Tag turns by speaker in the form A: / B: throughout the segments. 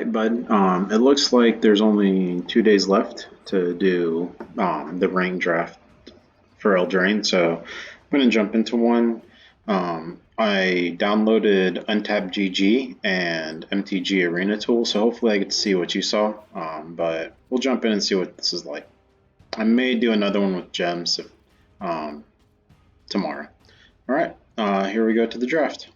A: right, bud. It looks like there's only 2 days left to do the rank draft for Eldraine, so I'm gonna jump into one. I downloaded Untapped GG and MTG Arena Tool, so hopefully I get to see what you saw. But we'll jump in and see what this is like. I may do another one with gems um, tomorrow. All right, here we go to the draft.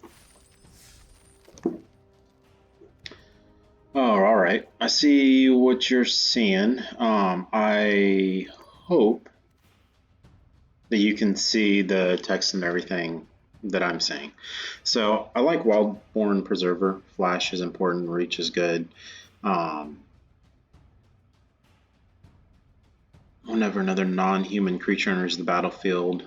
A: Oh, all right. I see what you're seeing. I hope that you can see the text and everything that I'm saying. So I like Wildborn Preserver. Flash is important. Reach is good. Um, Whenever another non-human creature enters the battlefield,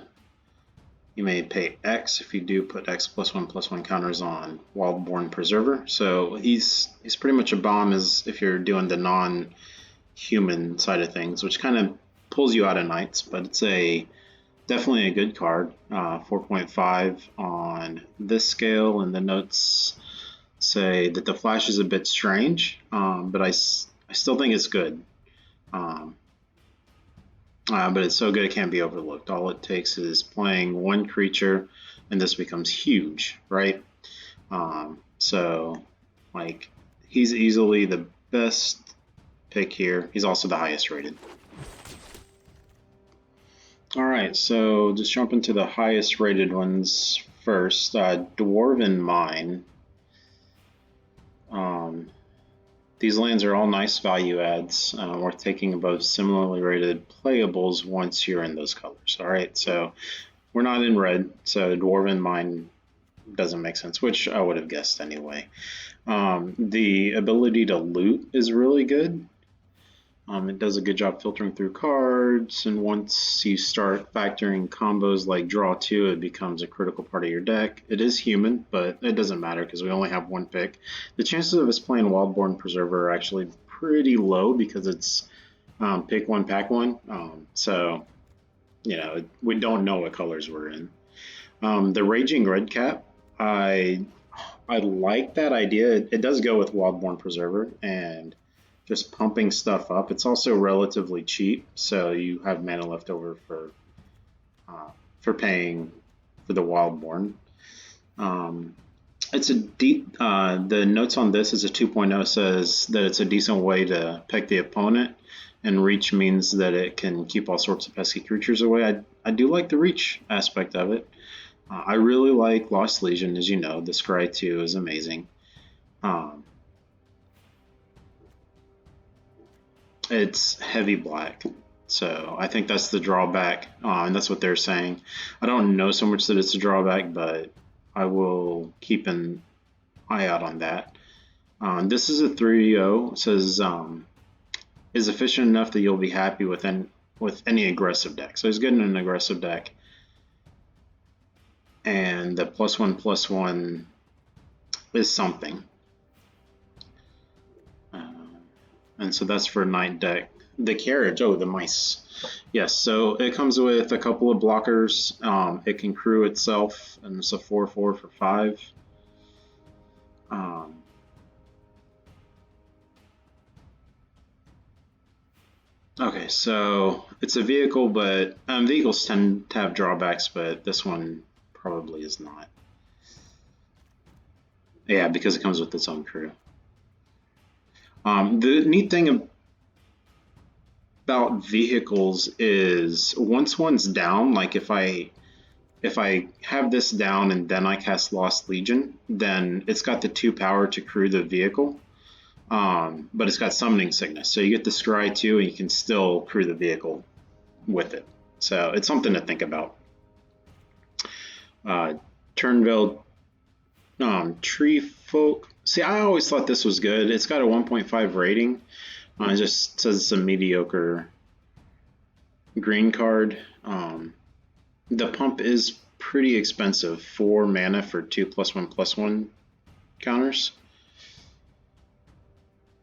A: you may pay X. If you do, put X +1/+1 counters on Wildborn Preserver. So he's pretty much a bomb as if you're doing the non-human side of things, which kind of pulls you out of knights, but it's definitely a good card. 4.5 on this scale, and the notes say that the flash is a bit strange, but I still think it's good. But it's so good it can't be overlooked. All it takes is playing one creature, and this becomes huge, right? So, like, he's easily the best pick here. He's also the highest rated. All right, so just jump into the highest rated ones first. Dwarven Mine. These lands are all nice value adds, worth taking above similarly rated playables once you're in those colors. All right, so we're not in red, so Dwarven Mine doesn't make sense, which I would have guessed anyway. The ability to loot is really good. It does a good job filtering through cards, and once you start factoring combos like draw two, it becomes a critical part of your deck. It is human, but it doesn't matter because we only have one pick. The chances of us playing Wildborn Preserver are actually pretty low because it's pick one, pack one. So, we don't know what colors we're in. The Raging Redcap, I like that idea. It does go with Wildborn Preserver, and just pumping stuff up. It's also relatively cheap, so you have mana left over for paying for the Wildborn. It's a deep. The notes on this is a 2.0 says that it's a decent way to pick the opponent, and reach means that it can keep all sorts of pesky creatures away. I do like the reach aspect of it. I really like Lost Legion, as you know. The Scry 2 is amazing. It's heavy black. So I think that's the drawback, and that's what they're saying. I don't know so much that it's a drawback, but I will keep an eye out on that. This is a 3-0. It says is efficient enough that you'll be happy with any aggressive deck. So he's good in an aggressive deck. And the +1/+1 is something. And so that's for night deck. The carriage, oh, the mice. Yes, so it comes with a couple of blockers. It can crew itself, and it's a 4/4 for 5. Okay, so it's a vehicle, but vehicles tend to have drawbacks, but this one probably is not. Yeah, because it comes with its own crew. The neat thing about vehicles is once one's down, like if I have this down and then I cast Lost Legion, then it's got the 2 power to crew the vehicle, but it's got Summoning Sickness. So you get the Scry 2 and you can still crew the vehicle with it. So it's something to think about. Turnville Tree Folk. See, I always thought this was good. It's got a 1.5 rating. It just says it's a mediocre green card. The pump is pretty expensive. 4 mana for 2 +1/+1 counters.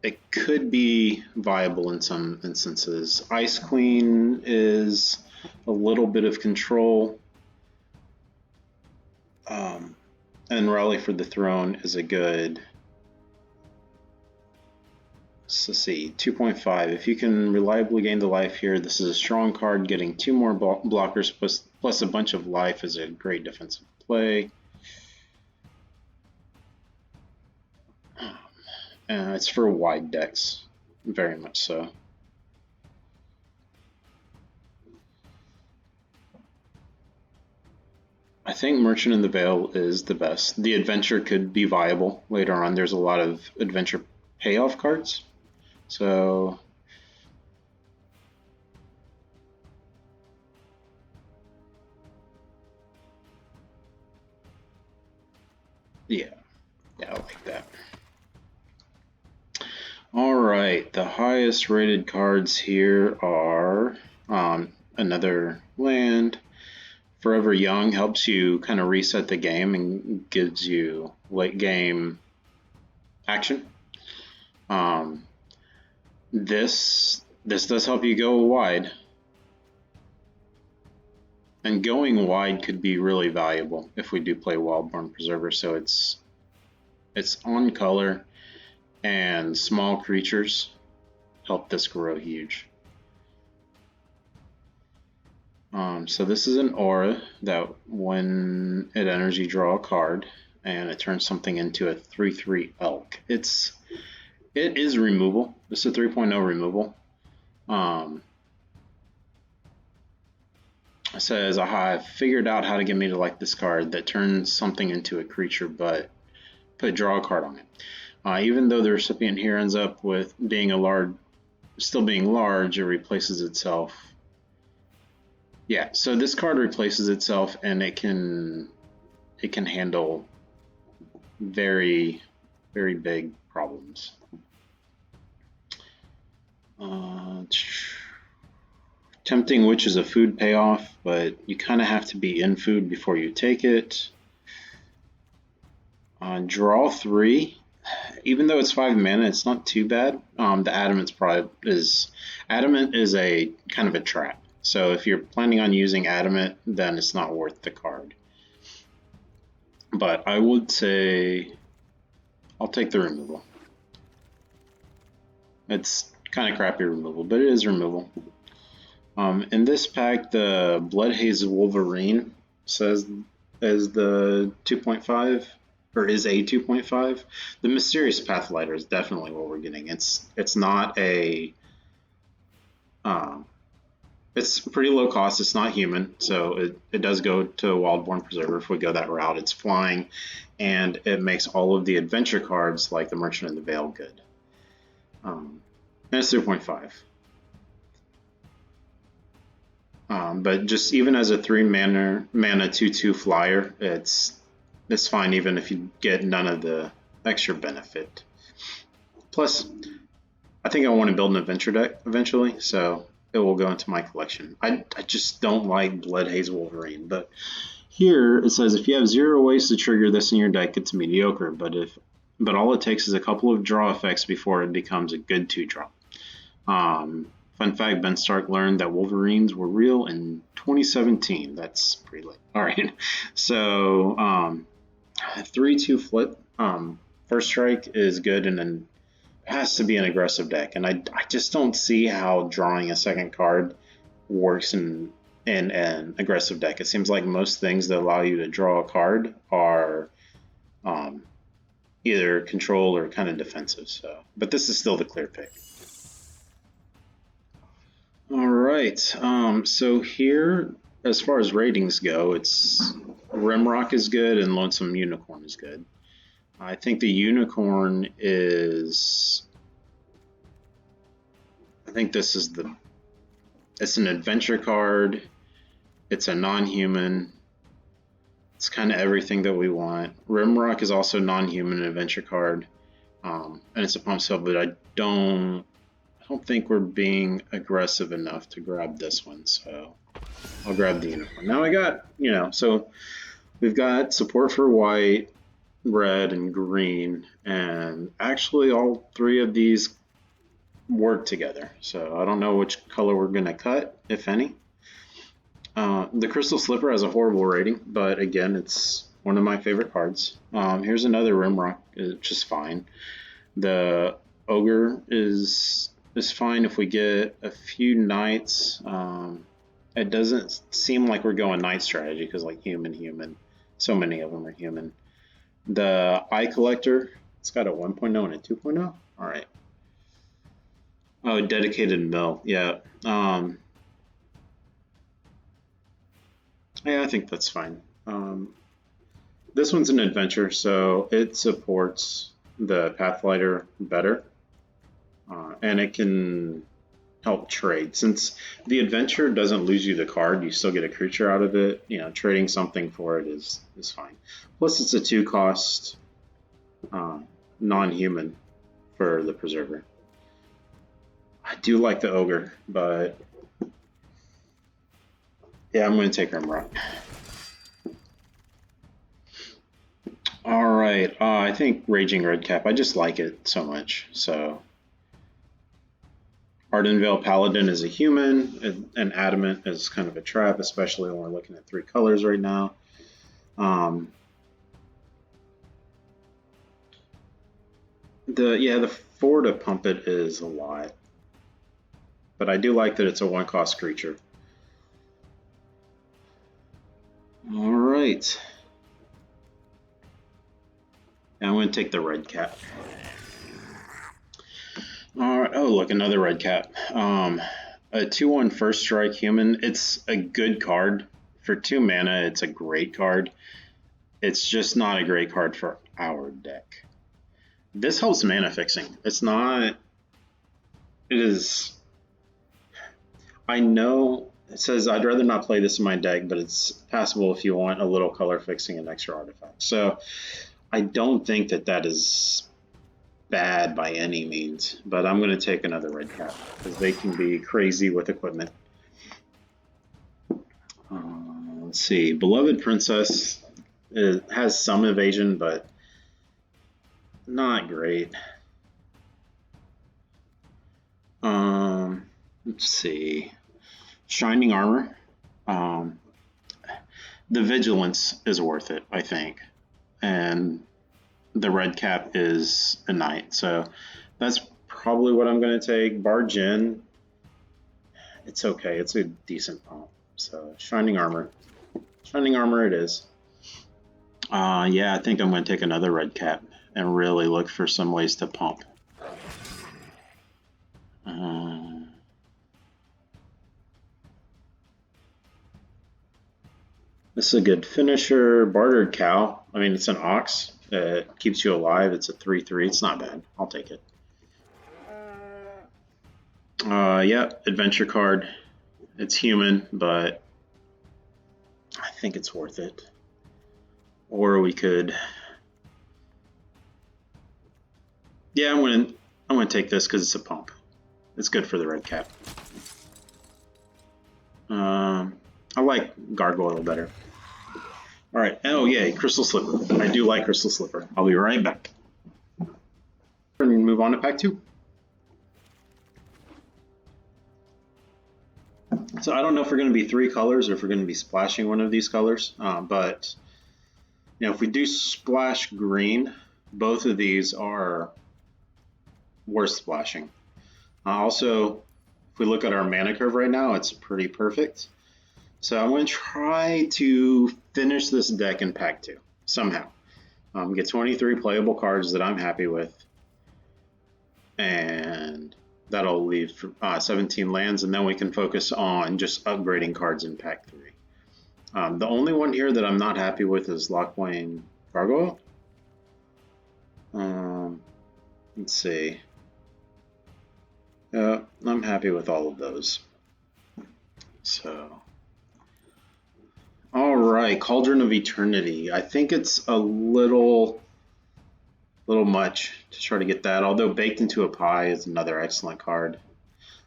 A: It could be viable in some instances. Ice Queen is a little bit of control. And Rally for the Throne is a good So let's see, 2.5. If you can reliably gain the life here, this is a strong card. Getting 2 more blockers plus a bunch of life is a great defensive play. It's for wide decks, very much so. I think Merchant in the Veil is the best. The adventure could be viable later on. There's a lot of adventure payoff cards. So yeah, I like that. All right, the highest rated cards here are another land. Forever Young helps you kind of reset the game and gives you late game action. This does help you go wide, and going wide could be really valuable if we do play Wildborn Preserver. So it's on color, and small creatures help this grow huge. So this is an aura that when it enters, you draw a card, and it turns something into a 3/3 elk. It is removal. It's a 3.0 removal. It says, aha, I've figured out how to get me to like this card that turns something into a creature, but draw a card on it. Even though the recipient here ends up with being still being large, it replaces itself. Yeah, so this card replaces itself, and it can handle very, very big problems. Tempting Witch is a food payoff, but you kind of have to be in food before you take it. Draw 3. Even though it's 5 mana, it's not too bad. The Adamant is a kind of a trap. So if you're planning on using Adamant, then it's not worth the card. But I would say I'll take the removal. It's kind of crappy removal, but it is removal. In this pack, the Bloodhaze Wolverine says is the 2.5, or is a 2.5. The Mysterious Pathlighter is definitely what we're getting. It's not a it's pretty low cost. It's not human, so it does go to Wildborn Preserver if we go that route. It's flying, and it makes all of the adventure cards like the Merchant in the Veil good. And it's 3.5. But just even as a 3 mana 2/2 flyer, it's fine even if you get none of the extra benefit. Plus, I think I want to build an adventure deck eventually, so it will go into my collection. I just don't like Bloodhaze Wolverine, but here it says if you have 0 ways to trigger this in your deck, it's mediocre. But all it takes is a couple of draw effects before it becomes a good 2-drop. Fun fact, Ben Stark learned that Wolverines were real in 2017. That's pretty late. All right. So 3/2 flip. First strike is good, and then it has to be an aggressive deck. And I just don't see how drawing a second card works in an aggressive deck. It seems like most things that allow you to draw a card are either control or kind of defensive. So, but this is still the clear pick. All right, so here, as far as ratings go, it's Rimrock is good and Lonesome Unicorn is good. I think the Unicorn is, I think this is it's an adventure card, it's a non-human, it's kind of everything that we want. Rimrock is also non-human adventure card, and it's a pump spell, but I don't think we're being aggressive enough to grab this one, so I'll grab the Unicorn. Now I got, so we've got support for white, red, and green, and actually all 3 of these work together, so I don't know which color we're going to cut, if any. The Crystal Slipper has a horrible rating, but again, it's one of my favorite cards. Here's another Rimrock, which is fine. The Ogre is fine if we get a few knights. It doesn't seem like we're going knight strategy because like human. So many of them are human. The Eye Collector, it's got a 1.0 and a 2.0. All right. Oh, dedicated mill. Yeah. Yeah, I think that's fine. This one's an adventure, so it supports the Pathfighter better, and it can help trade. Since the adventure doesn't lose you the card, you still get a creature out of it. You know, trading something for it is fine. Plus, it's a 2-cost non-human for the Preserver. I do like the Ogre, but yeah, I'm going to take Rimrock. All right, I think Raging Redcap. I just like it so much. So, Ardenvale Paladin is a human, and Adamant is kind of a trap, especially when we're looking at 3 colors right now. The 4 to pump it is a lot, but I do like that it's a 1-cost creature. All right. I'm going to take the red cap. All right. Oh, look, another red cap. A 2/1 first strike human. It's a good card. For 2 mana, it's a great card. It's just not a great card for our deck. This helps mana fixing. It's not... It is... I know it says I'd rather not play this in my deck, but it's passable if you want a little color fixing and extra artifacts. So I don't think that is bad by any means, but I'm going to take another red cap because they can be crazy with equipment. Let's see. Beloved Princess has some evasion, but not great. Let's see. Shining Armor. The Vigilance is worth it, I think. And the red cap is a knight. So that's probably what I'm going to take. Bargin, it's okay. It's a decent pump. So Shining Armor. Shining Armor it is. Yeah, I think I'm going to take another red cap and really look for some ways to pump. This is a good finisher. Bartered Cow. I mean, it's an ox. It keeps you alive. It's a 3/3. It's not bad. I'll take it. Yeah, adventure card. It's human, but I think it's worth it. Or we could... Yeah, I'm gonna take this because it's a pump. It's good for the red cap. I like Gargoyle better. All right. Oh, yay, Crystal Slipper. I do like Crystal Slipper. I'll be right back. And move on to pack 2. So I don't know if we're going to be 3 colors or if we're going to be splashing one of these colors, but you know, if we do splash green, both of these are worth splashing. Also, if we look at our mana curve right now, it's pretty perfect. So I'm going to try to finish this deck in pack 2 somehow. Get 23 playable cards that I'm happy with, and that'll leave 17 lands, and then we can focus on just upgrading cards in pack 3. The only one here that I'm not happy with is Lockwayne Gargoyle. Let's see. I'm happy with all of those. So, all right, Cauldron of Eternity. I think it's a little much to try to get that, although Baked into a Pie is another excellent card.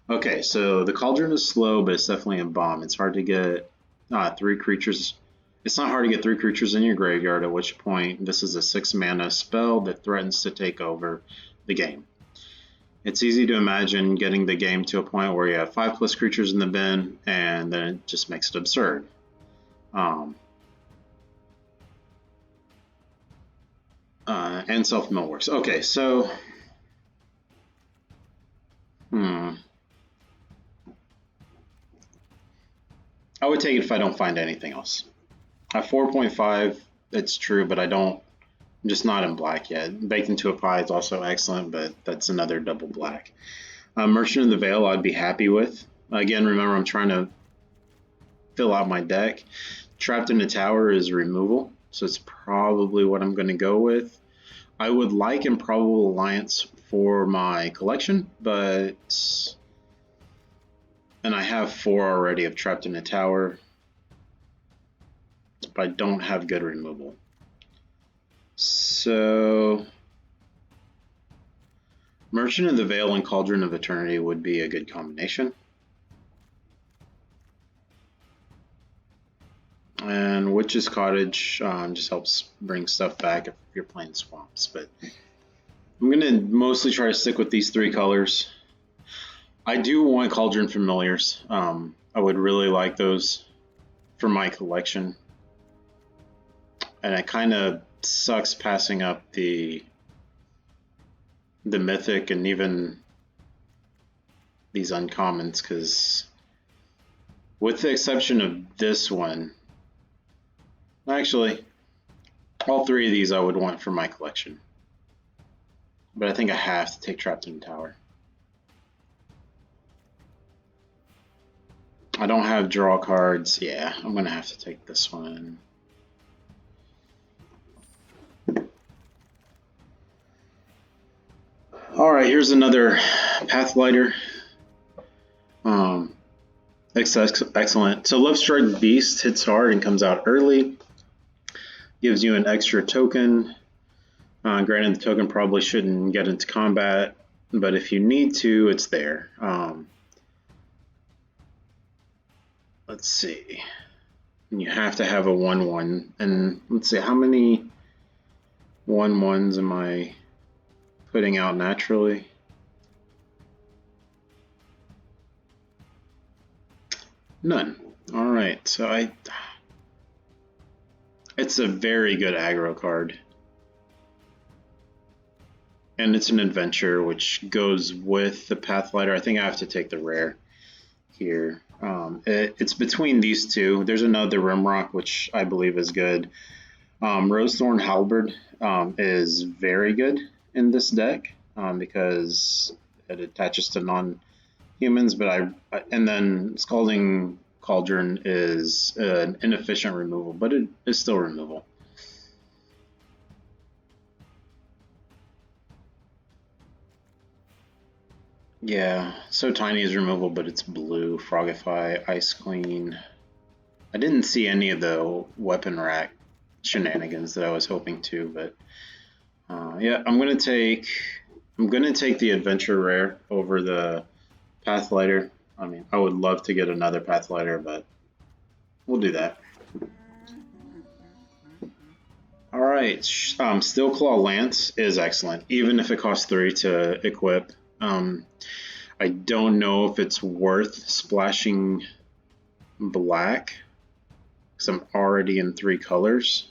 A: Okay, so the Cauldron is slow, but it's definitely a bomb. It's hard to get 3 creatures. It's not hard to get 3 creatures in your graveyard, at which point this is a 6 mana spell that threatens to take over the game. It's easy to imagine getting the game to a point where you have 5+ creatures in the bin, and then it just makes it absurd. And self-mill works. Okay, so Hmm. I would take it if I don't find anything else. At 4.5, it's true, but I don't. I'm just not in black yet. Baked into a Pie is also excellent, but that's another double black. Merchant of the Veil, I'd be happy with. Again, remember, I'm trying to fill out my deck. Trapped in a Tower is removal, so it's probably what I'm going to go with. I would like Improbable Alliance for my collection, but. And I have 4 already of Trapped in a Tower, but I don't have good removal. So. Merchant of the Veil and Cauldron of Eternity would be a good combination. And Witch's Cottage just helps bring stuff back if you're playing swamps. But I'm going to mostly try to stick with these 3 colors. I do want Cauldron Familiars. I would really like those for my collection. And it kind of sucks passing up the Mythic and even these uncommons, because with the exception of this one, actually, all 3 of these I would want for my collection. But I think I have to take Trapped in the Tower. I don't have draw cards. Yeah, I'm going to have to take this one. Alright, here's another Pathlighter. Excellent. So Lovestruck Beast hits hard and comes out early. Gives you an extra token. Granted, the token probably shouldn't get into combat, but if you need to, it's there. Let's see. And you have to have a 1/1. And let's see, how many 1/1s am I putting out naturally? None. Alright, so it's a very good aggro card. And it's an adventure, which goes with the Pathlighter. I think I have to take the rare here. It's between these 2. There's another Rimrock, which I believe is good. Rosethorn Halberd is very good in this deck because it attaches to non-humans. And then Scalding Cauldron is an inefficient removal, but it is still removal. Yeah, So Tiny is removal, but it's blue. Frogify, Ice Queen. I didn't see any of the weapon rack shenanigans that I was hoping to, but yeah, I'm gonna take the Adventure Rare over the Pathlighter. I mean, I would love to get another Pathlighter, but we'll do that. All right, Steelclaw Lance is excellent, even if it costs 3 to equip. I don't know if it's worth splashing black because I'm already in 3 colors.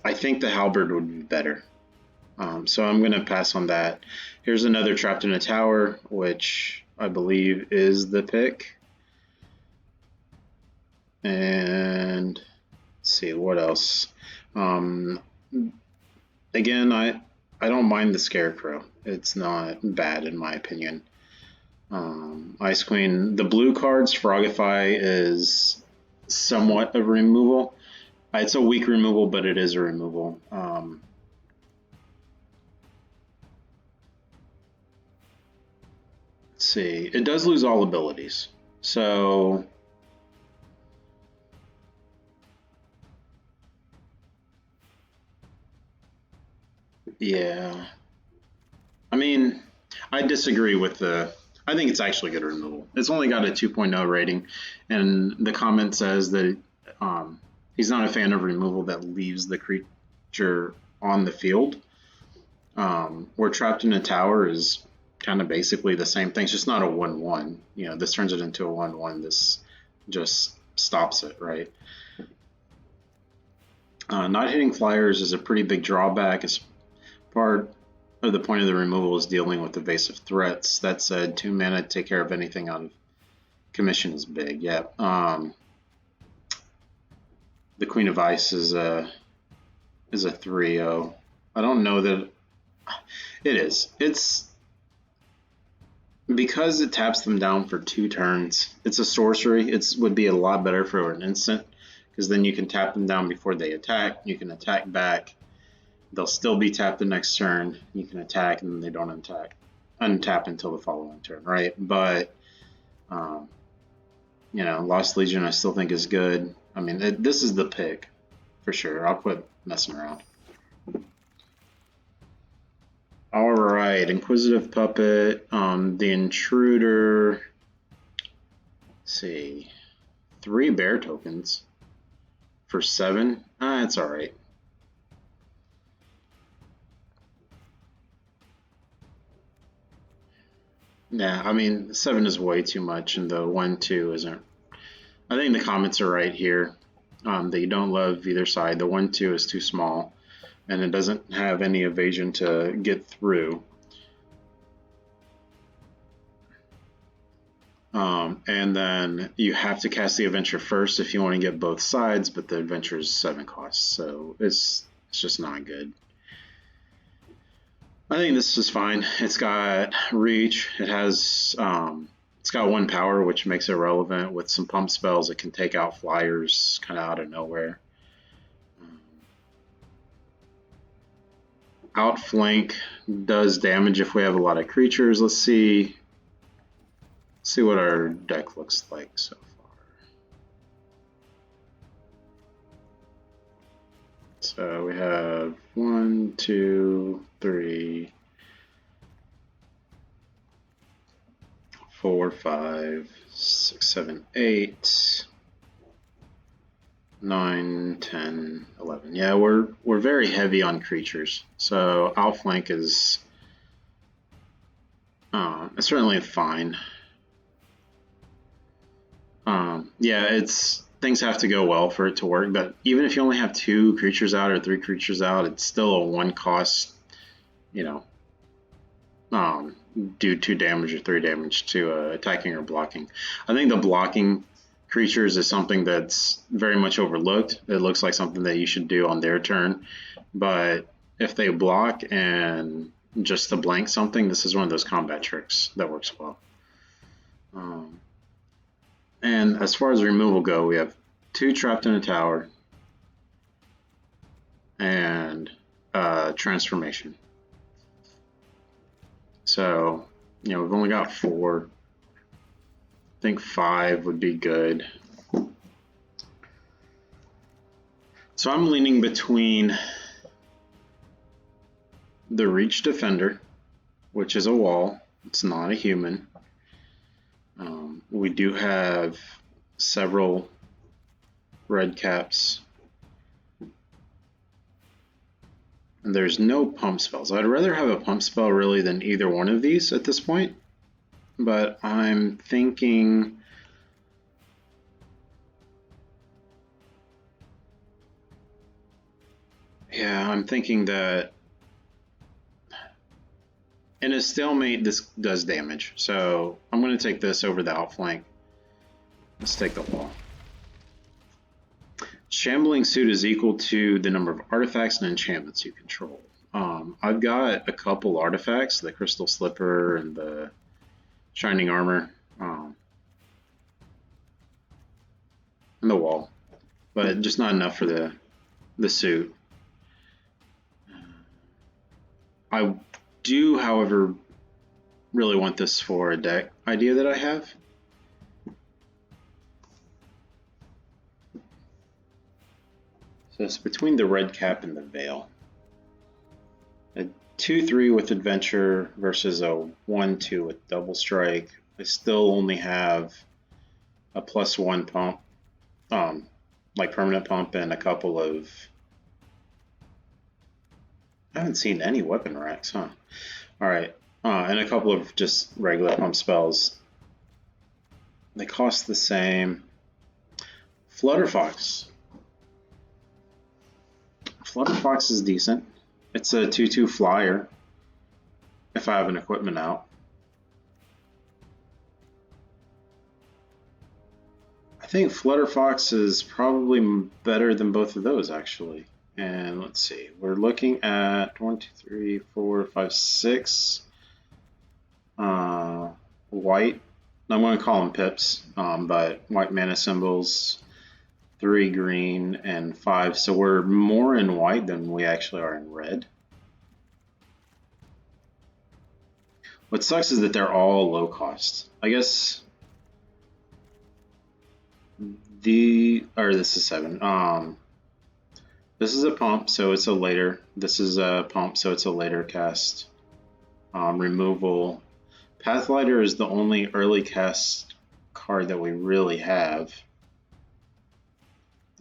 A: I think the Halberd would be better. So I'm going to pass on that. Here's another Trapped in a Tower, which I believe is the pick. And let's see, what else? Again, I don't mind the Scarecrow. It's not bad in my opinion. Ice Queen. The blue cards, Frogify is somewhat of a removal. It's a weak removal, but it is a removal. Let's see. It does lose all abilities. So yeah. I mean, I disagree with I think it's actually good removal. It's only got a 2.0 rating, and the comment says that he's not a fan of removal that leaves the creature on the field. Where Trapped in a Tower is kind of basically the same thing. It's just not a 1/1. You know, this turns it into a 1/1. This just stops it, right? Not hitting flyers is a pretty big drawback as part or the point of the removal is dealing with evasive threats. That said, 2 mana, take care of anything out of commission is big. Yeah. The Queen of Ice is a 3/0. I don't know that it is. It's because it taps them down for 2 turns. It's a sorcery. It would be a lot better for an instant, because then you can tap them down before they attack. You can attack back. They'll still be tapped the next turn. You can attack, and then they don't untap until the following turn, right? But Lost Legion I still think is good. I mean, this is the pick for sure. I'll quit messing around. All right, Inquisitive Puppet, the Intruder. Let's see, 3 bear tokens for 7. It's all right. Yeah, I mean, 7 is way too much, and the 1/2 isn't. I think the comments are right here. That you don't love either side. The 1/2 is too small, and it doesn't have any evasion to get through. And then you have to cast the adventure first if you want to get both sides, but the adventure is 7 costs, so it's just not good. I think this is fine. It's got reach. It has it's got 1 power, which makes it relevant. With some pump spells, it can take out flyers kind of out of nowhere. Outflank does damage if we have a lot of creatures. Let's see what our deck looks like so far. So we have 1, 2, 3, 4, 5, 6, 7, 8, 9, 10, 11. Yeah, we're very heavy on creatures. So Outflank is certainly fine. Yeah, things have to go well for it to work, but even if you only have 2 creatures out or 3 creatures out, it's still a 1 cost, do 2 damage or 3 damage to attacking or blocking. I think the blocking creatures is something that's very much overlooked. It looks like something that you should do on their turn, but if they block and just to blank something, this is one of those combat tricks that works well. And as far as removal go, we have 2 Trapped in a Tower and Transformation. So, we've only got 4. I think 5 would be good. So I'm leaning between the Reach Defender, which is a wall. It's not a human. We do have several red caps. And there's no pump spells. I'd rather have a pump spell really than either one of these at this point. But I'm thinking that in a stalemate, this does damage. So I'm going to take this over the outflank. Let's take the wall. Shambling Suit is equal to the number of artifacts and enchantments you control. I've got a couple artifacts, the Crystal Slipper and the Shining Armor, and the wall, but just not enough for the suit. I do, however, really want this for a deck idea that I have. So it's between the red cap and the veil. A 2/3 with adventure versus a 1/2 with double strike. I still only have a +1 pump, like permanent pump, and a couple of. I haven't seen any weapon racks, huh? All right, and a couple of just regular pump spells. They cost the same. Flutterfox. Flutterfox is decent. It's a 2/2 flyer. if I have an equipment out. I think Flutterfox is probably better than both of those actually. And let's see, we're looking at 1, 2, 3, 4, 5, 6 white. I'm going to call them pips, but white mana symbols, 3 green, and 5. So we're more in white than we actually are in red. What sucks is that they're all low cost. I guess this is 7. This is a pump, so it's a later. This is a pump, so it's a later cast. Removal. Pathlighter is the only early cast card that we really have.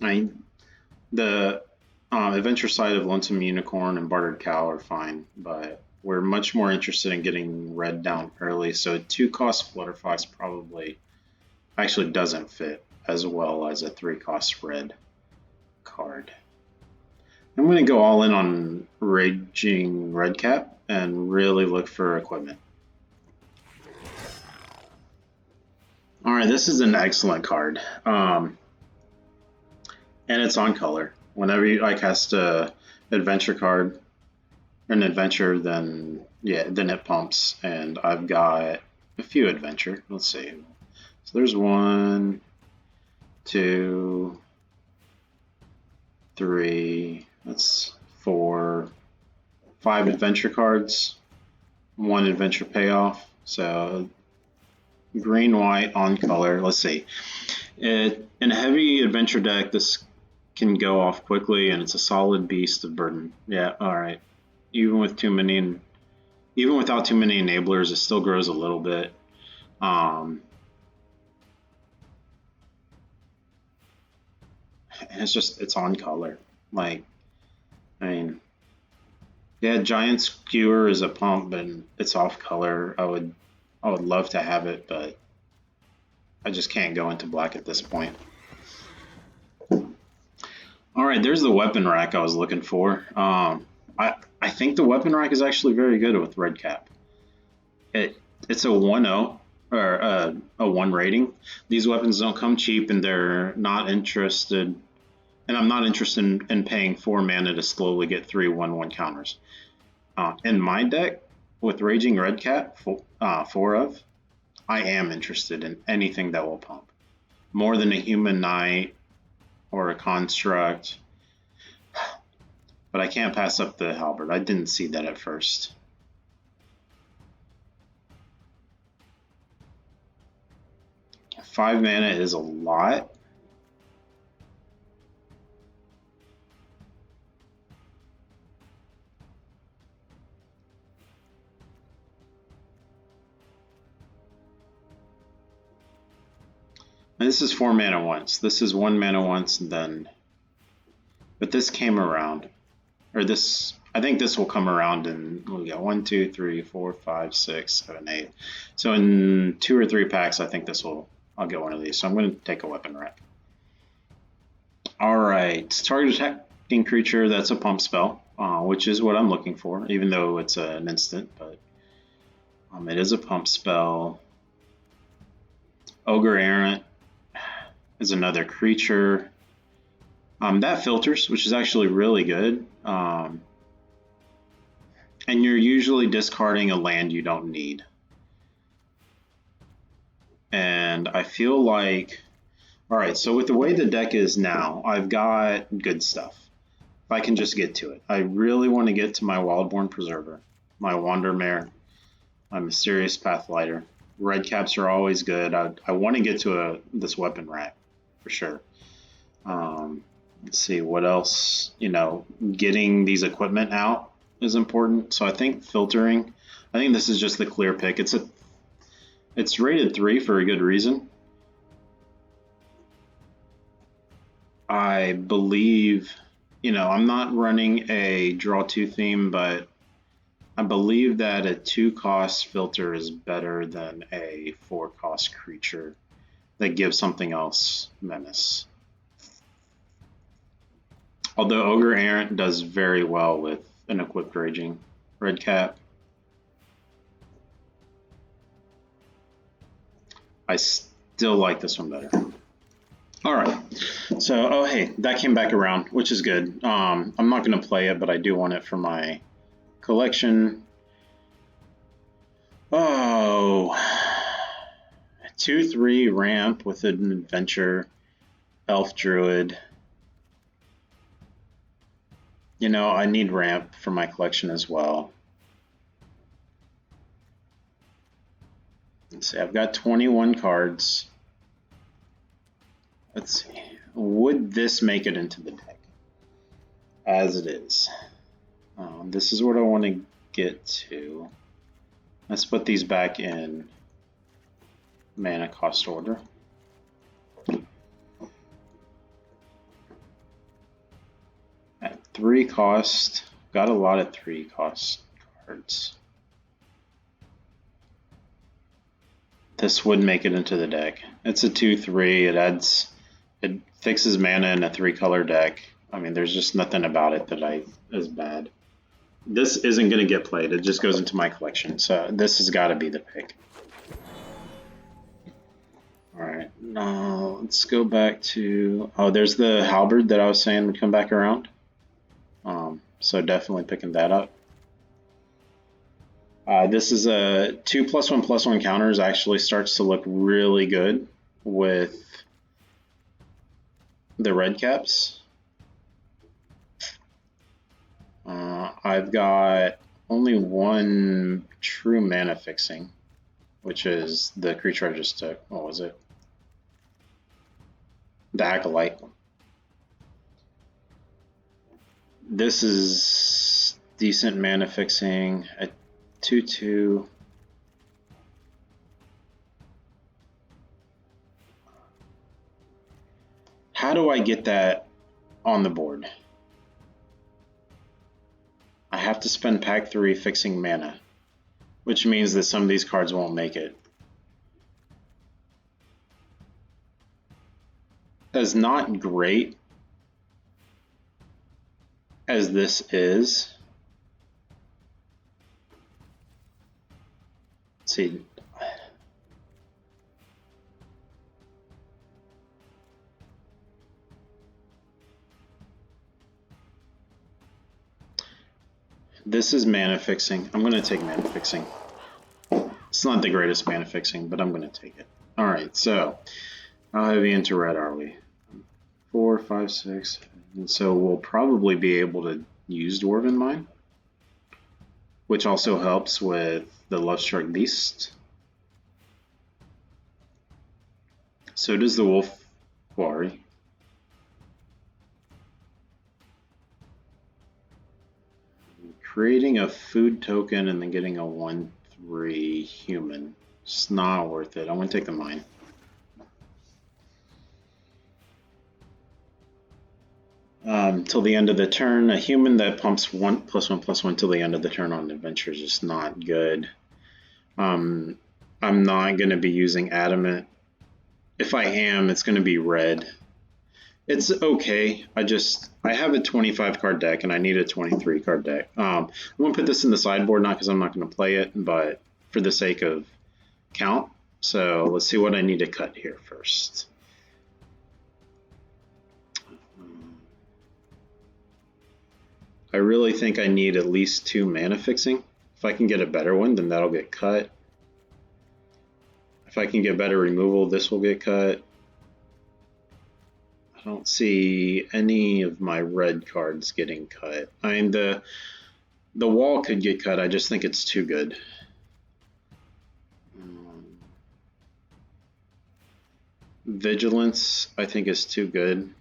A: The Adventure Side of Lonesome Unicorn and Bartered Cow are fine, but we're much more interested in getting red down early, so 2-cost Flutterfox probably actually doesn't fit as well as a 3-cost red card. I'm going to go all in on Raging Redcap and really look for equipment. Alright, this is an excellent card. And it's on color. Whenever I cast a adventure card, an adventure, then it pumps, and I've got a few adventure. Let's see. So there's 1, 2, 3. That's 4, 5 adventure cards. 1 adventure payoff. So green, white on color. Let's see. In a heavy adventure deck, this can go off quickly, and it's a solid beast of burden. Yeah, all right. Even without too many enablers, it still grows a little bit. And it's on color. Like, I mean, yeah, Giant Skewer is a pump, but it's off color. I would love to have it, but I just can't go into black at this point. All right, there's the weapon rack I was looking for. I think the weapon rack is actually very good with red cap. It's a 1-0 or a 1 rating. These weapons don't come cheap, and they're not interested. And I'm not interested in paying 4 mana to slowly get 3 1/1 counters. In my deck, with Raging Redcap, 4 of, I am interested in anything that will pump. More than a Human Knight or a Construct. But I can't pass up the Halberd. I didn't see that at first. Five mana is a lot. And this is 4 mana once. This is 1 mana once, and then. But this came around. Or this. I think this will come around in. We got 1, 2, 3, 4, 5, 6, 7, 8. So in 2 or 3 packs, I think this will. I'll get one of these. So I'm going to take a weapon rack. Alright. Target attacking creature, that's a pump spell, which is what I'm looking for, even though it's an instant. But it is a pump spell. Ogre Errant is another creature. That filters, which is actually really good. And you're usually discarding a land you don't need. And I feel like, alright, so with the way the deck is now, I've got good stuff. If I can just get to it. I really want to get to my Wildborn Preserver, my Wandermare, my Mysterious Pathlighter. Red caps are always good. I want to get to this weapon rack, for sure. Let's see, what else? Getting these equipment out is important. So I think filtering. I think this is just the clear pick. It's rated 3 for a good reason. I believe, I'm not running a draw 2 theme, but I believe that a 2-cost filter is better than a 4-cost creature that gives something else menace. Although Ogre Errant does very well with an equipped Raging Redcap. I still like this one better. All right. So, oh hey, that came back around, which is good. I'm not going to play it, but I do want it for my collection. Oh, 2/3 ramp with an adventure elf druid. You know, I need ramp for my collection as well. Let's see, I've got 21 cards. Let's see. Would this make it into the deck? As it is. This is what I want to get to. Let's put these back in mana cost order. At 3 cost, got a lot of 3 cost cards. This would make it into the deck. It's a 2/3. It fixes mana in a 3-color deck. I mean, there's just nothing about it that is bad. This isn't going to get played. It just goes into my collection. So this has got to be the pick. All right. Now let's go back to. Oh, there's the halberd that I was saying would come back around. So definitely picking that up. This is a 2+1/+1 counters. Actually starts to look really good with the red caps. I've got only one true mana fixing, which is the creature I just took. What was it? The Acolyte. This is decent mana fixing. A 2/2. How do I get that on the board? I have to spend pack 3 fixing mana, which means that some of these cards won't make it. As not great as this is, let's see. This is mana fixing. I'm going to take mana fixing. It's not the greatest mana fixing, but I'm going to take it. All right, so how heavy into red are we? 4, 5, 6. And so we'll probably be able to use Dwarven Mine, which also helps with the Lovestruck Beast. So does the Wolf Quarry. Creating a food token and then getting a 1/3 human. It's not worth it. I'm going to take the mine. Till the end of the turn, a human that pumps 1+1/+1 till the end of the turn on adventure is just not good. I'm not going to be using adamant. If I am, it's going to be red. It's okay. I have a 25 card deck and I need a 23 card deck. I'm going to put this in the sideboard, not because I'm not going to play it, but for the sake of count. So let's see what I need to cut here first. I really think I need at least 2 mana fixing. If I can get a better one, then that'll get cut. If I can get better removal, this will get cut. I don't see any of my red cards getting cut. I mean, the wall could get cut. I just think it's too good. Vigilance, I think, is too good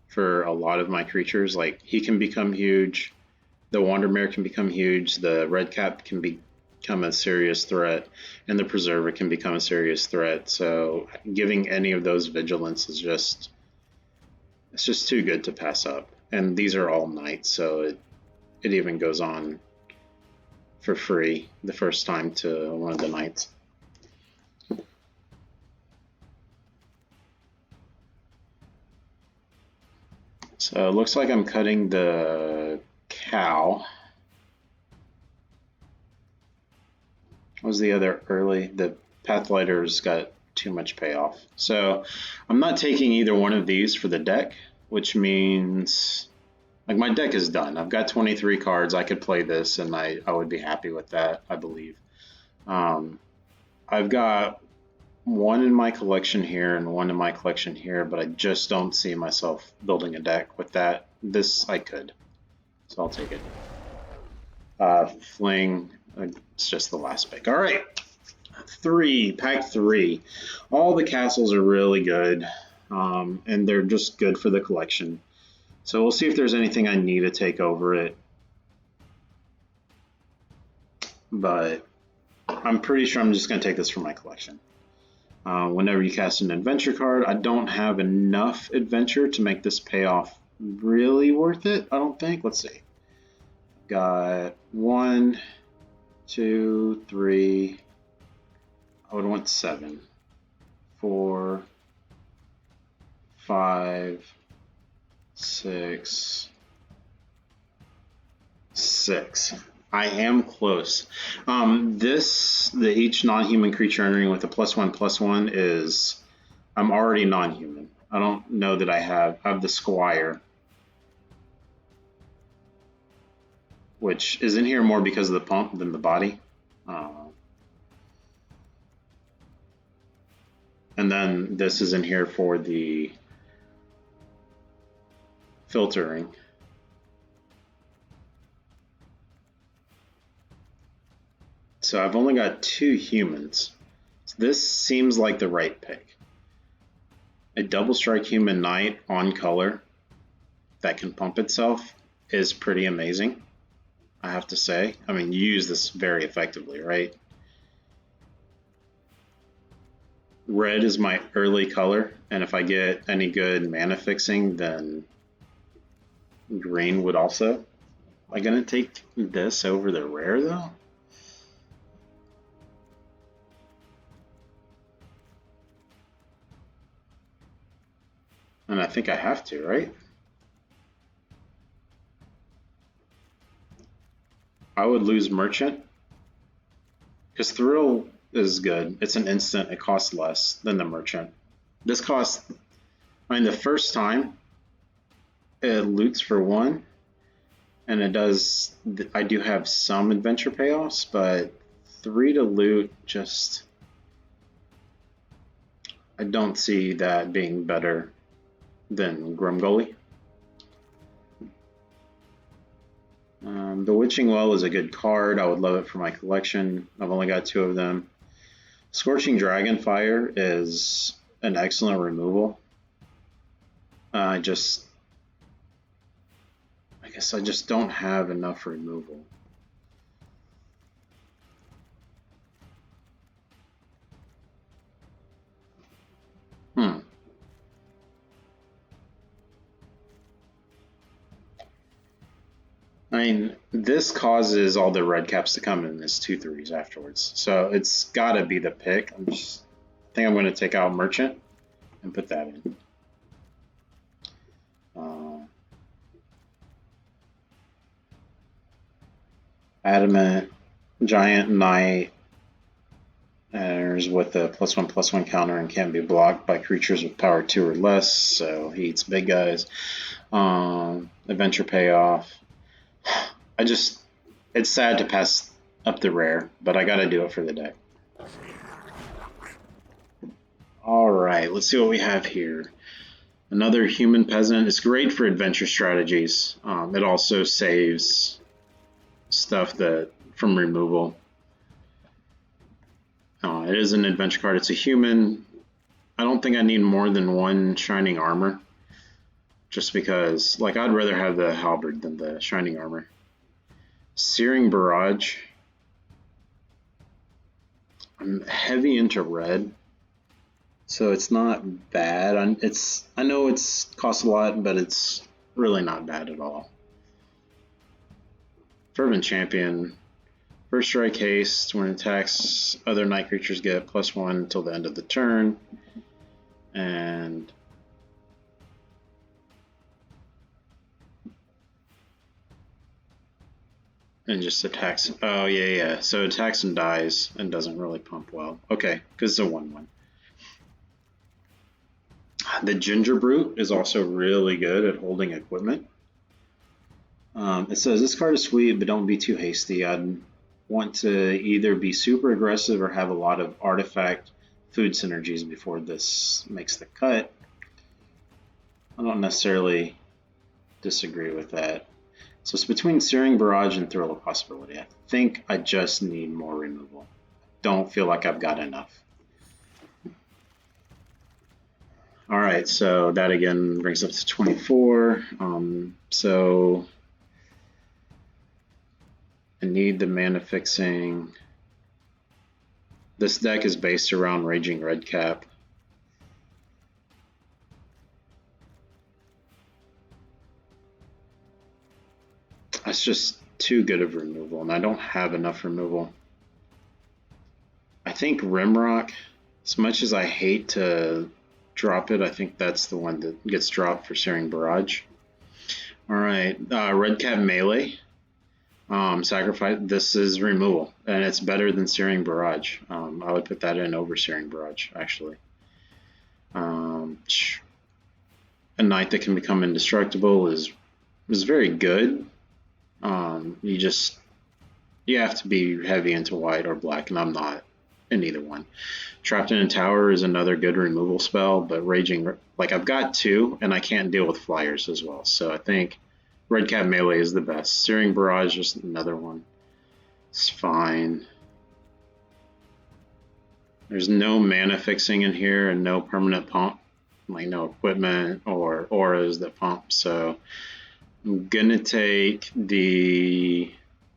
A: for a lot of my creatures. Like, he can become huge. The Wandermare can become huge. The Red Cap can become a serious threat. And the Preserver can become a serious threat. So giving any of those Vigilance is just... it's just too good to pass up. And these are all knights, so it even goes on for free the first time to one of the knights. So it looks like I'm cutting the cow. What was the other early? The Pathlighter's got too much payoff. So I'm not taking either one of these for the deck, which means like my deck is done. I've got 23 cards. I could play this and I would be happy with that, I believe. I've got one in my collection here and one in my collection here, but I just don't see myself building a deck with that. This I could, so I'll take it. Fling, it's just the last pick. All right, pack 3. All the castles are really good, and they're just good for the collection. So we'll see if there's anything I need to take over it. But I'm pretty sure I'm just going to take this for my collection. Whenever you cast an adventure card, I don't have enough adventure to make this payoff really worth it, I don't think. Let's see. Got 1, 2, 3. I would want 7. 4, 5, 6. I am close. Each non-human creature entering with a +1/+1 is, I'm already non-human. I don't know that I have the Squire, which is in here more because of the pump than the body. And then this is in here for the filtering. So I've only got 2 humans. So this seems like the right pick. A double strike human knight on color that can pump itself is pretty amazing, I have to say. I mean, you use this very effectively, right? Red is my early color, and if I get any good mana fixing, then green would also. Am I gonna take this over the rare though? And I think I have to, right? I would lose Merchant, because Thrill is good. It's an instant, it costs less than the Merchant. This costs, I mean, the first time it loots for 1, and it does, I do have some adventure payoffs, but 3 to loot, just, I don't see that being better than Grimgully. The Witching Well is a good card. I would love it for my collection. I've only got 2 of them. Scorching Dragonfire is an excellent removal. I guess I just don't have enough removal. I mean, this causes all the red caps to come in as 2/3s afterwards. So it's got to be the pick. I think I'm going to take out Merchant and put that in. Adamant, Giant Knight, enters with a +1/+1 counter and can't be blocked by creatures with power 2 or less, so he eats big guys. Adventure payoff. It's sad to pass up the rare, but I gotta do it for the deck. Alright, let's see what we have here. Another human peasant. It's great for adventure strategies. It also saves stuff from removal. It is an adventure card. It's a human. I don't think I need more than 1 shining armor, just because, like, I'd rather have the halberd than the shining armor. Searing Barrage. I'm heavy into red, so it's not bad. I know it's costs a lot, but it's really not bad at all. Fervent Champion. First strike haste. When it attacks, other night creatures get +1 until the end of the turn. And just attacks. Oh, yeah. So it attacks and dies and doesn't really pump well. Okay, because it's a 1/1. The Ginger Brute is also really good at holding equipment. It says this card is sweet, but don't be too hasty. I'd want to either be super aggressive or have a lot of artifact food synergies before this makes the cut. I don't necessarily disagree with that. So it's between Searing Barrage and Thrill of Possibility. I think I just need more removal. Don't feel like I've got enough. All right, so that again brings up to 24. So I need the mana fixing. This deck is based around Raging Redcap. That's just too good of removal, and I don't have enough removal. I think Rimrock, as much as I hate to drop it, I think that's the one that gets dropped for Searing Barrage. All right, Redcap Melee. Sacrifice. This is removal, and it's better than Searing Barrage. I would put that in over Searing Barrage, actually. A Knight that can become indestructible is very good. You have to be heavy into white or black, and I'm not in either one. Trapped in a Tower is another good removal spell, but Raging, like I've got two, and I can't deal with flyers as well. So I think Redcap Melee is the best. Searing Barrage is another one. It's fine. There's no mana fixing in here and no permanent pump, like no equipment or auras that pump. So I'm gonna take the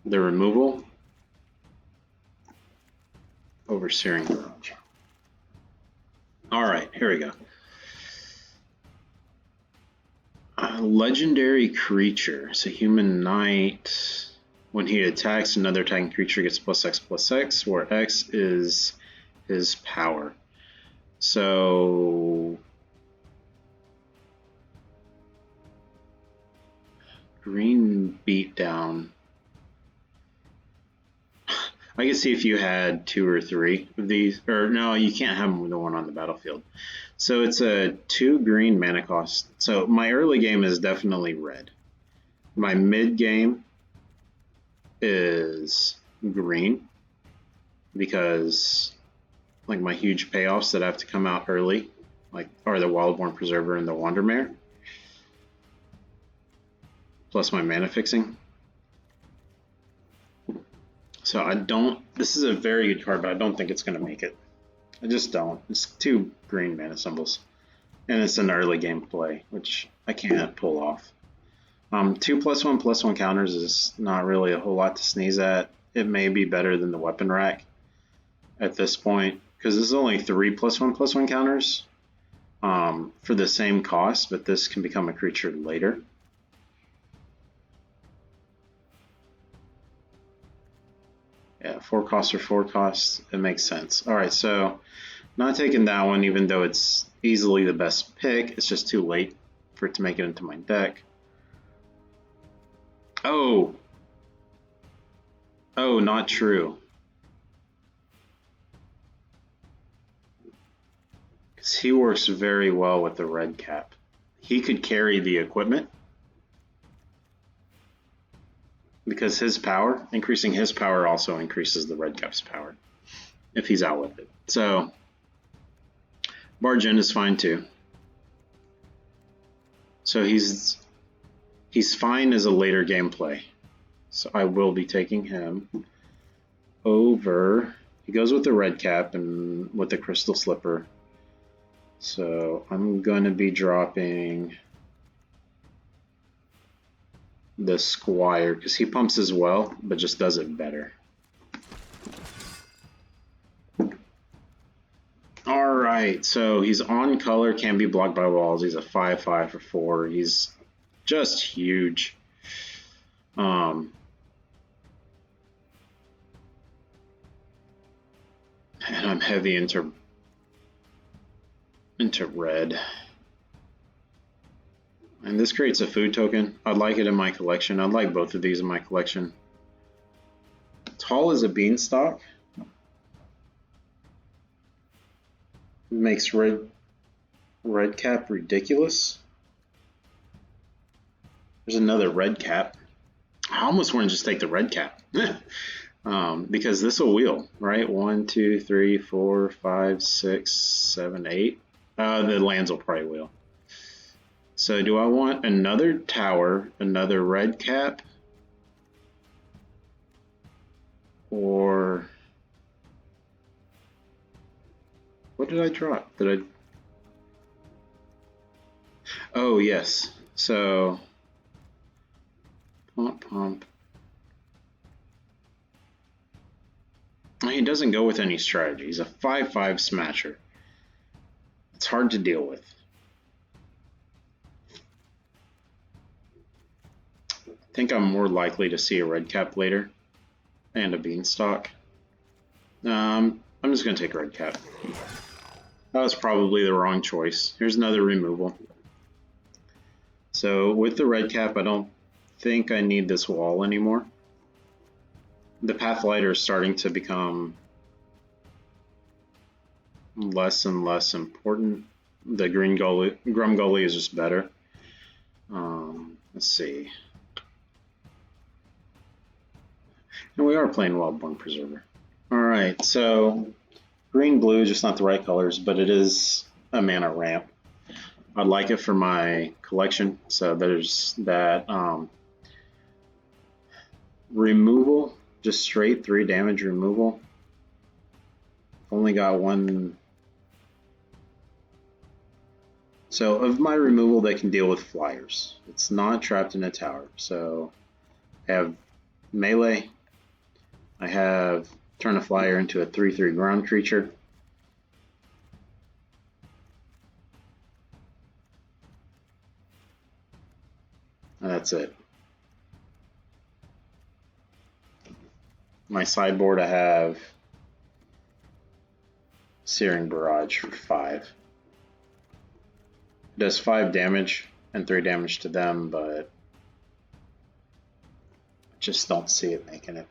A: removal over Searing Barrage. All right, here we go. Legendary creature. It's a human knight. When he attacks, another attacking creature gets +X/+X, where X is his power. So green beatdown. I can see if you had 2 or 3 of these, or no, you can't have more than one on the battlefield. So it's a 2 green mana cost. So my early game is definitely red. My mid game is green because like my huge payoffs that have to come out early, like are the Wildborn Preserver and the Wandermare, plus my mana fixing. So I don't, this is a very good card, but I don't think it's going to make it. I just don't. It's 2 green mana symbols. And it's an early game play, which I can't pull off. 2+1/+1 counters is not really a whole lot to sneeze at. It may be better than the weapon rack at this point, because this is only 3+1/+1 counters for the same cost, but this can become a creature later. Yeah, 4 costs or 4 costs, it makes sense. All right, so not taking that one, even though it's easily the best pick. It's just too late for it to make it into my deck. Oh, not true. Because he works very well with the red cap. He could carry the equipment. Because his power, increasing his power also increases the red cap's power if he's out with it. So Barge in is fine too. So he's fine as a later gameplay. So I will be taking him over. He goes with the red cap and with the crystal slipper. So I'm going to be dropping the Squire because he pumps as well, but just does it better. All right, so he's on color, can't be blocked by walls. He's a 5/5 for 4. He's just huge. And I'm heavy into red. And this creates a food token. I'd like it in my collection. I'd like both of these in my collection. Tall as a beanstalk. Makes red Red cap ridiculous. There's another red cap. I almost want to just take the red cap. Because this will wheel, right? 1, 2, 3, 4, 5, 6, 7, 8. The lands will probably wheel. So do I want another tower, another red cap, or what did I drop? Did I? Oh yes. So pump. He doesn't go with any strategy. He's a 5/5 smasher. It's hard to deal with. I think I'm more likely to see a red cap later and a beanstalk. I'm just going to take a red cap. That was probably the wrong choice. Here's another removal. So with the red cap, I don't think I need this wall anymore. The Pathlighter is starting to become less and less important. The Grum Gully is just better. Let's see. And we are playing Wildborn Preserver. Alright, so green-blue, just not the right colors, but it is a mana ramp. I'd like it for my collection, so there's that removal, just straight 3 damage removal. Only got one. So of my removal, they can deal with flyers. It's not trapped in a tower. So I have melee. I have turn a flyer into a 3/3 ground creature. And that's it. My sideboard, I have Searing Barrage for 5. It does 5 damage and 3 damage to them, but I just don't see it making it.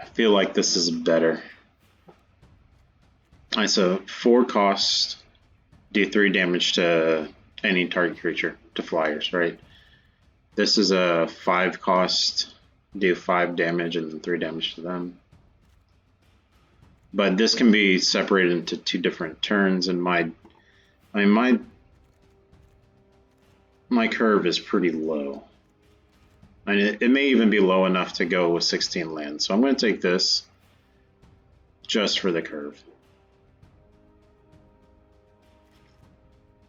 A: I feel like this is better. Alright, so 4 cost, do 3 damage to any target creature, to flyers, right? This is a 5 cost, do 5 damage and then 3 damage to them. But this can be separated into 2 different turns, and my curve is pretty low. I mean, it may even be low enough to go with 16 lands. So I'm going to take this just for the curve.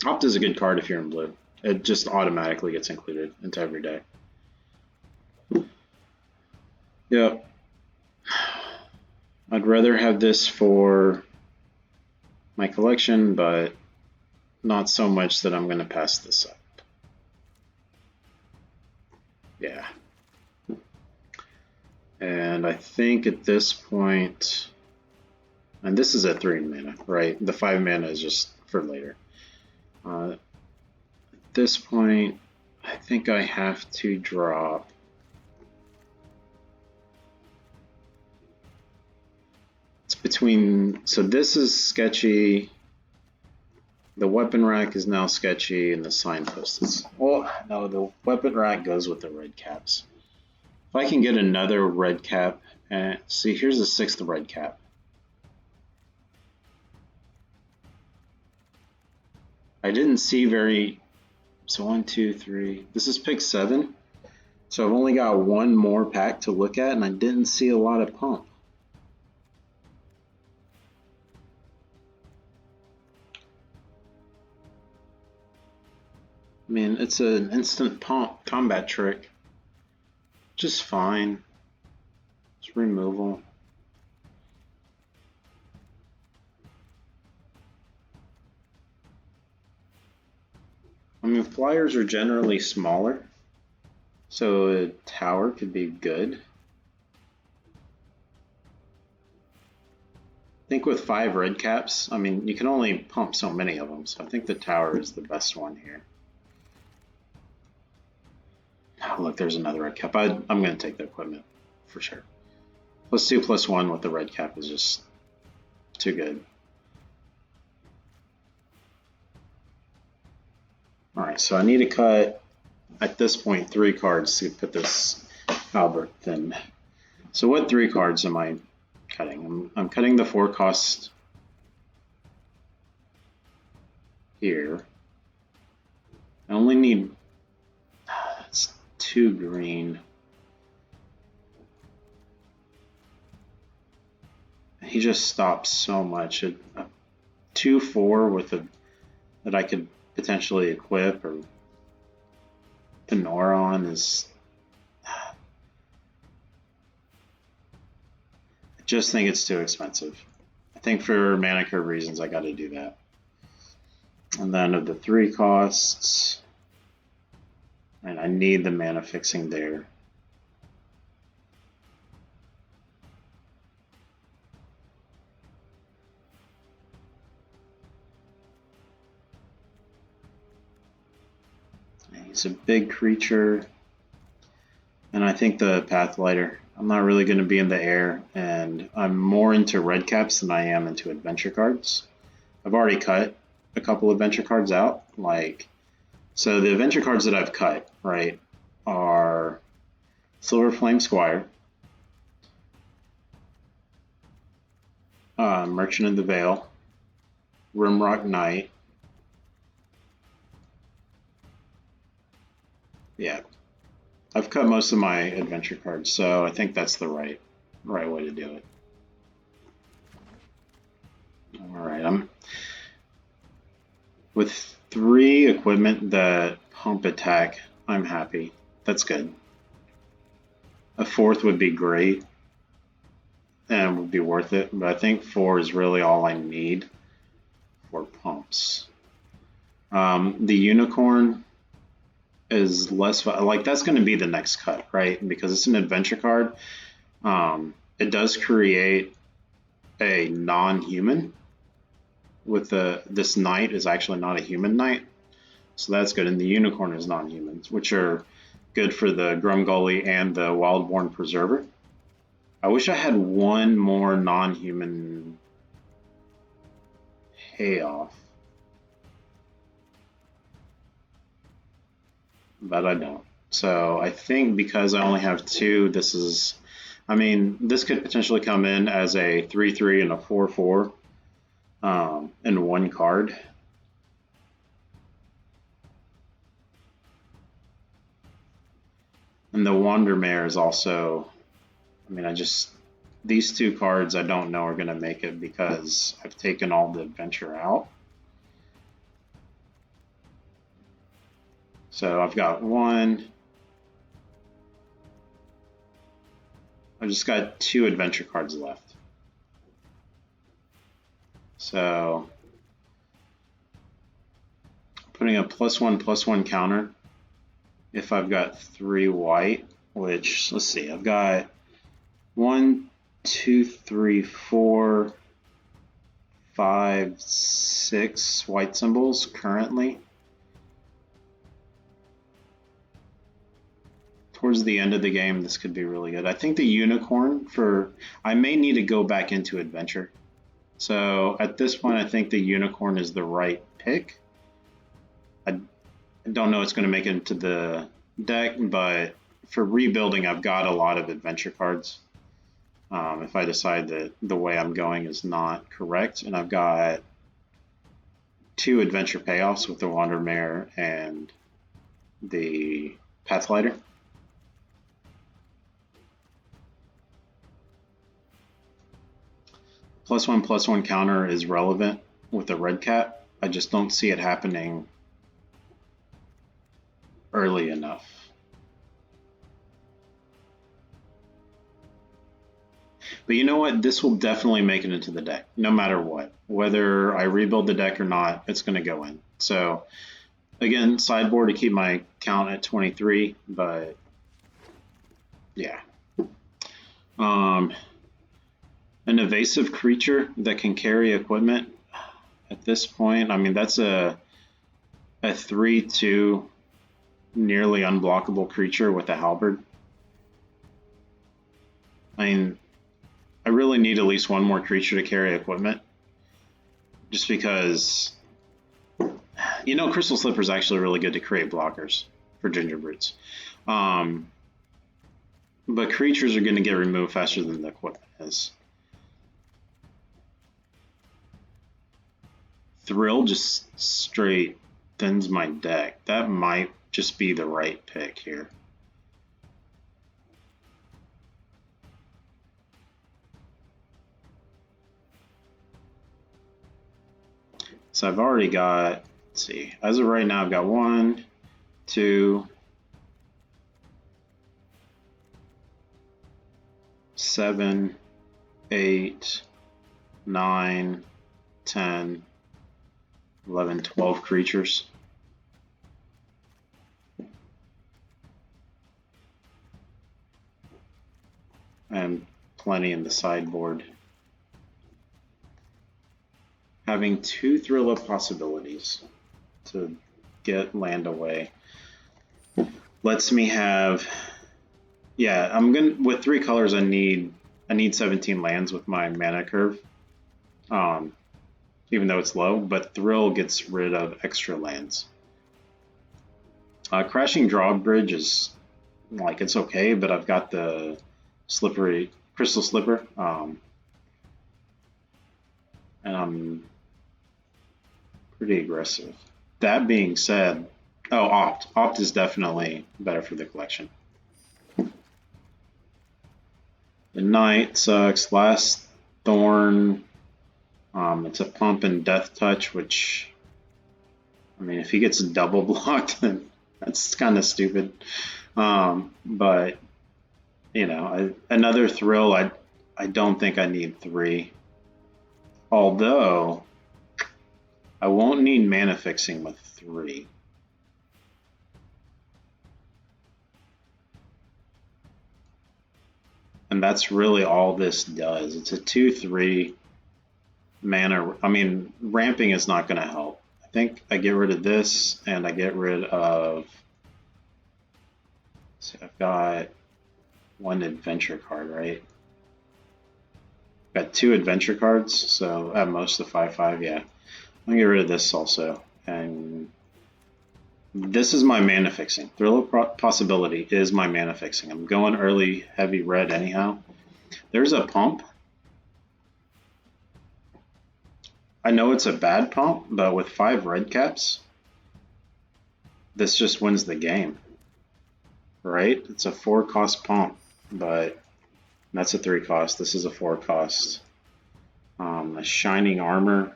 A: Opt is a good card if you're in blue. It just automatically gets included into every deck. Yep. I'd rather have this for my collection, but not so much that I'm going to pass this up. Yeah. And I think at this point, and this is a 3 mana, right? The 5 mana is just for later. At this point, I think I have to drop between, so this is sketchy, the weapon rack is now sketchy, and the signpost is, well, no, the weapon rack goes with the red caps. If I can get another red cap, and see, here's the 6th red cap. I didn't see very, so 1, 2, 3, this is pick 7, so I've only got one more pack to look at, and I didn't see a lot of pump. I mean, it's an instant pump combat trick. Just fine. It's removal. I mean, flyers are generally smaller, so a tower could be good. I think with 5 red caps, I mean, you can only pump so many of them, so I think the tower is the best one here. Oh, look, there's another red cap. I'm going to take the equipment for sure. +2/+1 with the red cap is just too good. Alright, so I need to cut, at this point, 3 cards to put this Albert in. So what 3 cards am I cutting? I'm cutting the 4 cost here. I only need, that's 2 green. He just stops so much. A 2/4 with a that I could potentially equip or Panora on is. I just think it's too expensive. I think for mana curve reasons, I got to do that. And then of the 3 costs, and I need the mana fixing there. He's a big creature, and I think the Pathlighter. I'm not really going to be in the air, and I'm more into red caps than I am into adventure cards. I've already cut a couple adventure cards out, so the adventure cards that I've cut, right, are Silver Flame Squire, Merchant of the Veil, Rimrock Knight. Yeah, I've cut most of my adventure cards, so I think that's the right way to do it. All right, I'm with 3 equipment that pump attack. I'm happy. That's good. A 4th would be great and would be worth it, but I think 4 is really all I need for pumps. The unicorn is less like that's going to be the next cut, right? Because it's an adventure card. It does create a non-human with this knight is actually not a human knight, so that's good. And the unicorn is non-humans, which are good for the Grumgully and the Wildborn Preserver. I wish I had one more non-human payoff, but I don't. So I think because I only have 2, this is, I mean, this could potentially come in as a 3/3 and a 4/4 in 1 card. And the Wandermare is also, I mean, these 2 cards I don't know are going to make it because I've taken all the adventure out. So I've got 1. I've just got 2 adventure cards left. So putting a +1/+1 counter if I've got 3 white, which, let's see, I've got 1, 2, 3, 4, 5, 6 white symbols currently. Towards the end of the game, this could be really good. I think the unicorn I may need to go back into adventure. So at this point, I think the unicorn is the right pick. I don't know it's going to make it into the deck, but for rebuilding, I've got a lot of adventure cards. If I decide that the way I'm going is not correct, and I've got 2 adventure payoffs with the Wandermare and the Pathlighter. +1/+1 counter is relevant with the red cap. I just don't see it happening early enough. But you know what? This will definitely make it into the deck, no matter what. Whether I rebuild the deck or not, it's going to go in. So, again, sideboard to keep my count at 23, but yeah. An evasive creature that can carry equipment at this point, I mean, that's a 3/2 nearly unblockable creature with a halberd. I mean, I really need at least one more creature to carry equipment. Just because, Crystal Slipper is actually really good to create blockers for Gingerbroods. But creatures are going to get removed faster than the equipment is. Thrill just straight thins my deck. That might just be the right pick here. So I've already got, let's see, as of right now, I've got 1, 2, 7, 8, 9, 10, 11, 12 creatures. And plenty in the sideboard. Having 2 Thrill Up possibilities to get land away lets me have, yeah, I'm gonna, with 3 colors I need 17 lands with my mana curve, even though it's low, but Thrill gets rid of extra lands. Crashing Drawbridge is, like, it's okay, but I've got the slippery Crystal Slipper, and I'm pretty aggressive. That being said, Opt. Opt is definitely better for the collection. The Knight sucks. Last Thorn, it's a pump and Death Touch, which, I mean, if he gets double blocked, then that's kind of stupid. But, another Thrill, I don't think I need 3. Although, I won't need mana fixing with 3. And that's really all this does. It's a 2/3 mana. I mean, ramping is not going to help. I think I get rid of this, and I get rid of. See, I've got 1 adventure card, right? Got 2 adventure cards, so at most the 5/5. Yeah, I'm gonna get rid of this also, and this is my mana fixing. Thrill of Possibility is my mana fixing. I'm going early heavy red anyhow. There's a pump. I know it's a bad pump, but with 5 red caps, this just wins the game. Right? It's a 4-cost pump, but that's a 3-cost. This is a 4-cost. A Shining Armor.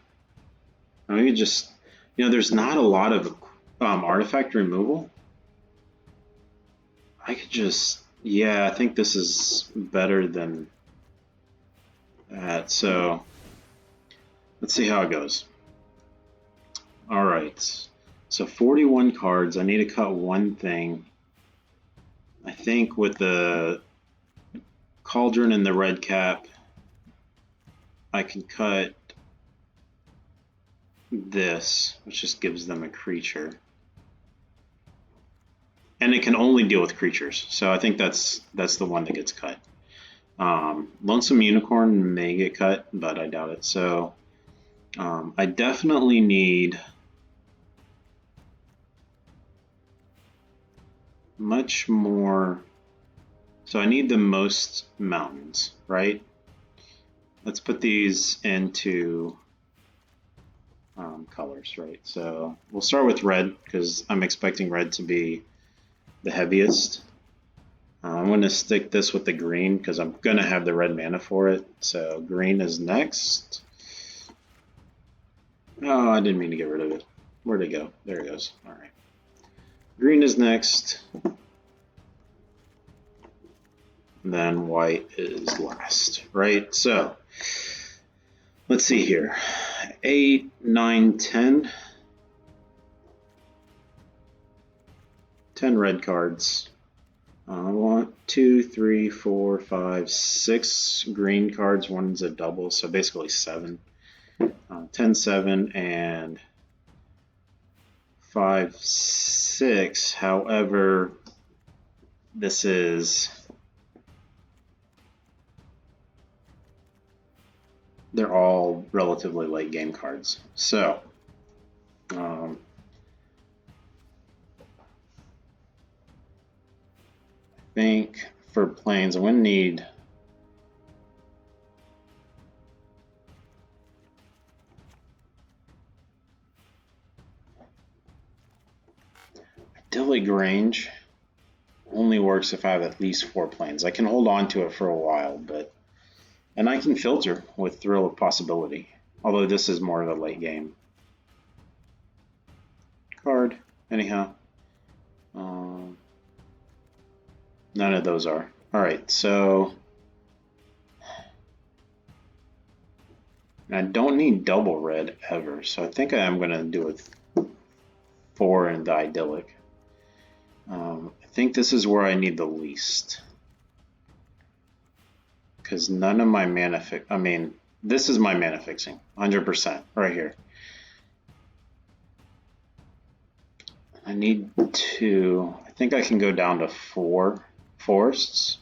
A: I mean, just, there's not a lot of artifact removal. I could just, yeah, I think this is better than that. So let's see how it goes. All right. So 41 cards. I need to cut 1 thing. I think with the Cauldron and the red cap, I can cut this, which just gives them a creature. And it can only deal with creatures, so I think that's the one that gets cut. Lonesome Unicorn may get cut, but I doubt it. So I definitely need much more. So I need the most mountains, right? Let's put these into colors, right? So we'll start with red because I'm expecting red to be the heaviest. I'm going to stick this with the green because I'm going to have the red mana for it. So green is next. Oh, I didn't mean to get rid of it. Where'd it go? There it goes. All right. Green is next. And then white is last, right? So let's see here. 8, 9, 10. 10 red cards. 1, 2, 3, 4, 5, 6 green cards. One's a double, so basically 7. 10, 7, and 5, 6. However, this is they're all relatively late game cards. So, I think for planes, I'm going to need idyllic range. Only works if I have at least 4 planes. I can hold on to it for a while, and I can filter with Thrill of Possibility. Although this is more of a late game card. Anyhow, none of those are. All right, so I don't need double red ever, so I think I am going to do a 4 in the idyllic. I think this is where I need the least. Because none of my mana this is my mana fixing, 100% right here. I need to, I think I can go down to 4 forests.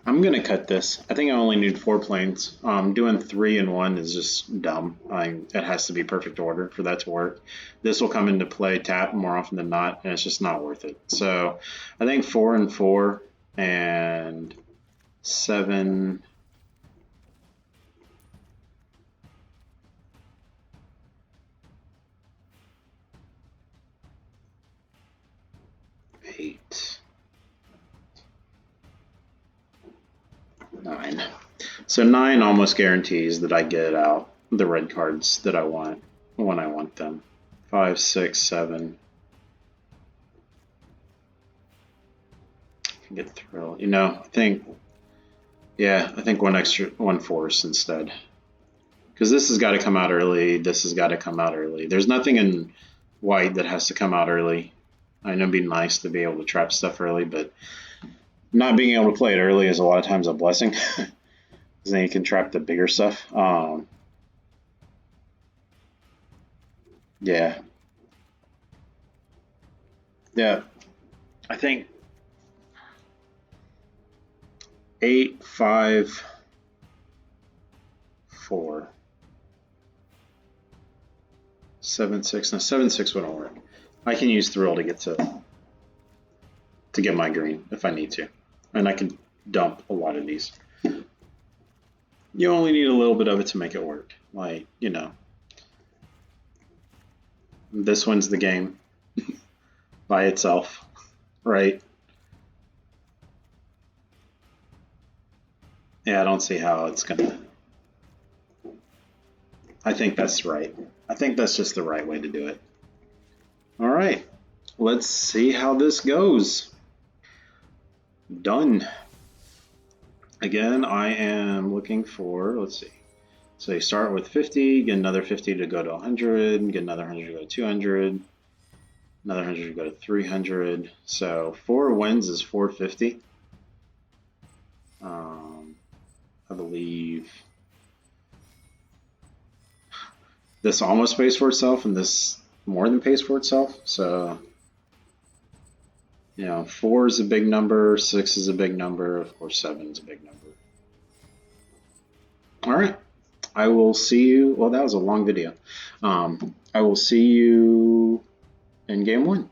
A: I'm gonna cut this. I think I only need 4 planes. Doing 3 and 1 is just dumb. It has to be perfect order for that to work. This will come into play tap more often than not, and it's just not worth it. So I think 4 and 4 and 7. Eight. 9. So 9 almost guarantees that I get out the red cards that I want when I want them. 5, 6, 7. I can get Thrill. I think, yeah, I think one force instead. Because this has got to come out early. This has got to come out early. There's nothing in white that has to come out early. I know it'd be nice to be able to trap stuff early, but not being able to play it early is a lot of times a blessing. Because then you can trap the bigger stuff. Yeah. Yeah. I think 8, 5, 4. 7, 6. Now 7, 6 wouldn't work. I can use Thrill to get my green if I need to. And I can dump a lot of these. You only need a little bit of it to make it work. Like, this wins the game by itself, right? Yeah, I don't see how it's gonna. I think that's right. I think that's just the right way to do it. All right, let's see how this goes. Done. Again, I am looking for, let's see. So you start with 50, get another 50 to go to 100, get another 100 to go to 200, another 100 to go to 300. So 4 wins is 450. I believe this almost pays for itself, and this more than pays for itself. So, 4 is a big number, 6 is a big number, of course, 7 is a big number. All right. I will see you. Well, that was a long video. I will see you in game 1.